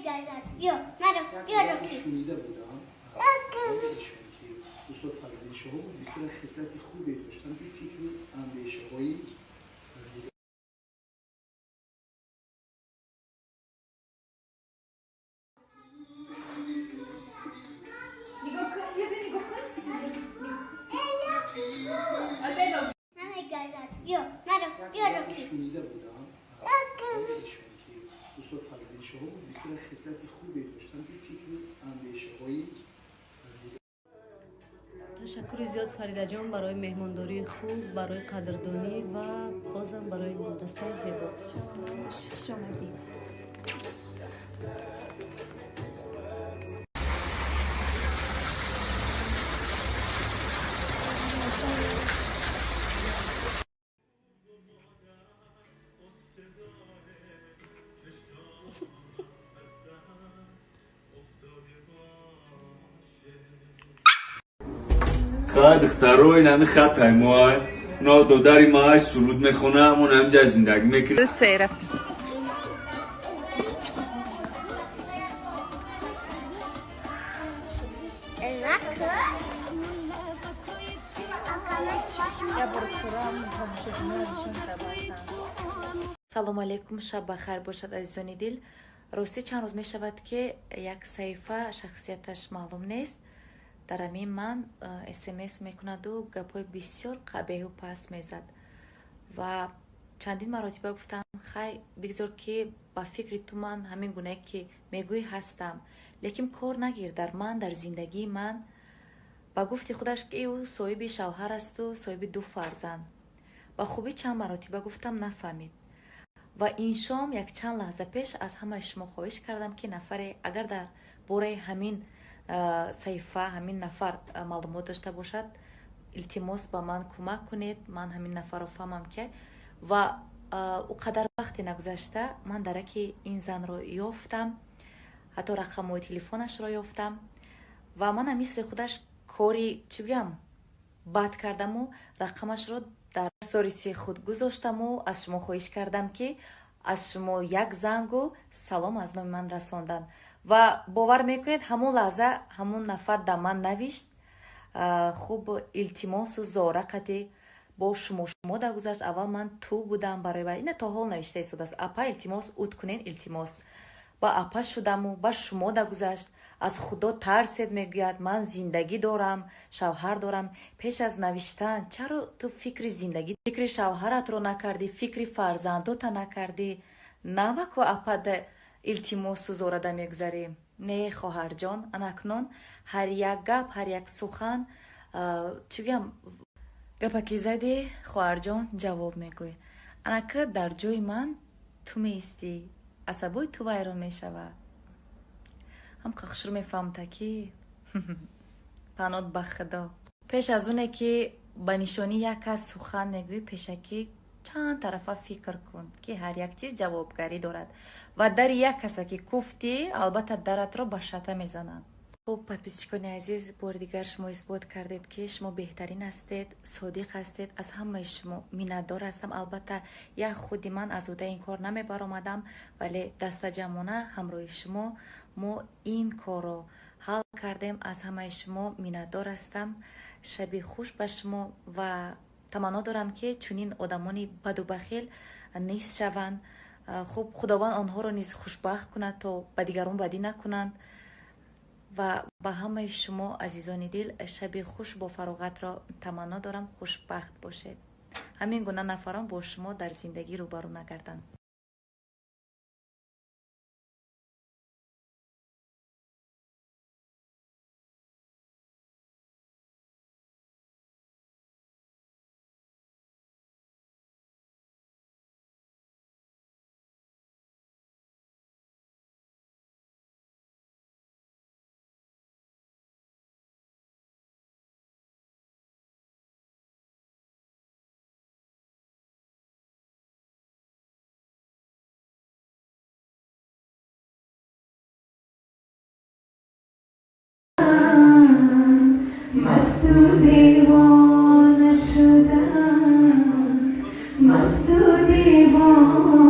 بیا مرا بیا رو شنیده بودم که استاد فضلی شما بسیار خصلت خوبی داشتن که فکر و اندیشه هایی نگاه کن جبه نگاه کن بیا مرا بیا رو شنیده بودم که استاد فضلی شما بسیار خصلت خوبی داشتن که فکر و اندیشه هایی تشکر زیاد فریده جان برای مهمانداری خوب، برای قدردانی و بازم برای گلدسته زیبا. خوش آمدید. خواهد اختراعی نمی خطای موهای نادو داری ماهی سرود میخونه همون همجا زندگی میکنه سیره салому алейкум, шаб бахайр бошад азизони дил. рости чанд рӯз мешавад ки як саҳифа шахсияташ маълум нест дар ҳамин ман смс мекунаду гапҳои бисёр қабеҳу паст мезад ва чандин маротиба гуфтам хай бигзор ки ба фикри ту ман ҳамин гунае ки мегӯӣ ҳастам, лекин кор нагир дар ман, дар зиндагии ман. ба гуфти худаш ки ӯ соҳиби шавҳар асту соҳиби 2 фарзанд. ба хубӣ чанд маротиба гуфтам, нафаҳмид. ва ин шом як чанд лаҳза пеш аз ҳамаи шумо хоҳиш кардам ки нафаре агар дар бораи ҳамин саҳифа ҳамин нафар маълумот дошта бошад, илтимос ба ман кӯмак кунед, ман ҳамин нафарро фаҳмам ки ва ӯ қадар вақте нагузашта ман дараки ин занро ёфтам, ҳатто рақамҳои телефонашро ёфтам ва манам мисли худаш кори чӣ гӯям бад кардаму рақамашро дар сториси худ гузоштаму аз шумо хоҳиш кардам ки аз шумо як зангу салом аз номи ман расондан ва бовар мекунед ҳамон лаҳза ҳамон нафар да ман навишт хуб илтимосу зора қади бо шумо да гузашт. аввал ман ту будам барои ва ина то ҳол навишта истодааст. апа илтимос уд кунен илтимос. ба апа шудаму ба шумо да гузашт. аз худо тарсед, мегӯяд ман зиндагӣ дорам, шавҳар дорам. пеш аз навиштан чаро ту фикри зиндагӣ, фикри шавҳаратро накардӣ, фикри фарзандота накардӣ? наваку апада илтимосу зорада мегузарӣ. Не хоҳарҷон, анакнун ҳар як гап, ҳар як сухан чӣ гӯям гапаки задӣ, хоҳарҷон ҷавоб мегӯй. анака дар ҷои ман ту меистӣ, асабои ту вайрон мешавад. ҳам қахшур мефаҳмта ки панот ба худо. пеш аз оне ки ба нишони як кас сухан мегӯӣ, пешакӣ чанд тарафа фикр кун ки ҳар як чиз ҷавобгарӣ дорад ва дари як каса ки куфтӣ, албатта даратро ба шата мезанад. хуб, подписчикони азиз, бори дигар шумо исбот кардед ки шумо беҳтарин ҳастед, содиқ ҳастед. аз ҳамаи шумо миннатдор ҳастам. албатта як худи ман азуда ин кор намебаромадам, вале дастаҷамона ҳамроҳи шумо мо ин корро ҳал кардем. аз ҳамаи шумо миннатдор ҳастам. шаби хуш ба шумо ва таманно дорам ки чунин одамони баду бахил низ шаванд. хуб, худованд онҳоро низ хушбахт кунад, то ба дигарон бадӣ накунанд. ва ба ҳамаи шумо азизони дил шаби хуш бо фароғатро таманно дорам. хушбахт бошед. ҳамин гуна нафарон бо шумо дар зиндагӣ рӯбарӯ нагарданд. मस्तु दीवाना शुदा मस्तु दीवाना